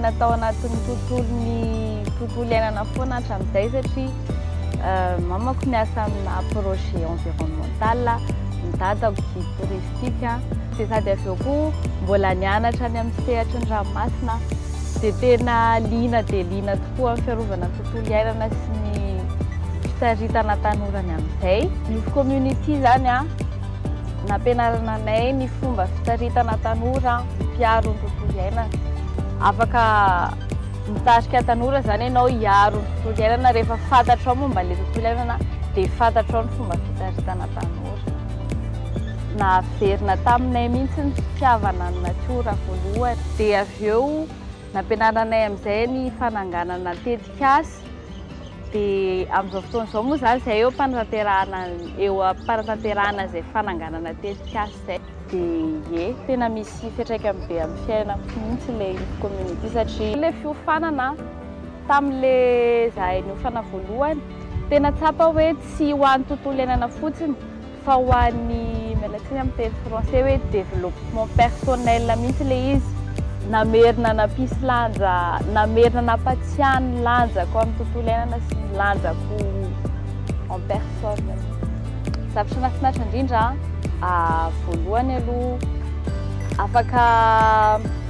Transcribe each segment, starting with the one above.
ilaina atao anatin'ny tontolo iainana foana hatramin'izay satria mamako miasa amina projet environnemental midadako guide touristique dia sady avy eo koa mbola nianatra any amin'ny sehatry ny ranomasina dia tena liana tokoa amin'ny fiarovana ny tontolo iainana sy ny fitaritana tanorany amin'izay. Youth community zany nampianarana anay ny fomba fitaritana tanora mpiaro ny tontolo iainana. Afaka mitarika tanora zany ianao hiaro ny tontolo iainana rehefa fantatrao momba ilay tontolo iainana dia fantatrao ny fomba fitaritana tanora. Naverina taminay mihitsy ny fitiavana ny natiora voalohany dia avy eo nampianaranay amin'izay ny fananganana tetikasy dia amin'izao fotoana izao moa zany izay eo ampanantanterahana izay fananganana tetikasy izay dia tena misy fiantraikany be amin'ny fiainako mihitsy ilay youth community satria ilay fiofanana tamin'ilay zahay niofana voalohany tena tsapa hoe tsy ho an'ny tontolo iainana fotsiny fa ho an'ny mialatsiny amin'ny teny français hoe développement personnel mihitsy ilay izy. Namerina nampisy lanja, namerina nampatsiahany lanjako amin'ny tontolo iainana sy ny lanjako en personne. Zavatra nahafinaritra indrindra voalohany aloha afaka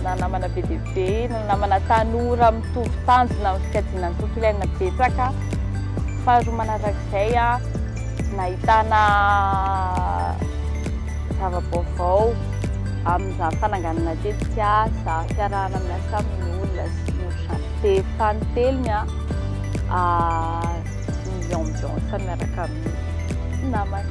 nanamana be dia be, nanamana tanora mitovy tanjona amin'ny fikajiana ny tontolo iainana betsaka. Faharoa manarak'izay nahitana zava-baovao amin'izany fananganana tetikasa, fiarahana miasa amin'ny olona sy ny ohatr'izany. Dia fanotelony ny ambiance miaraka amin'ny namany.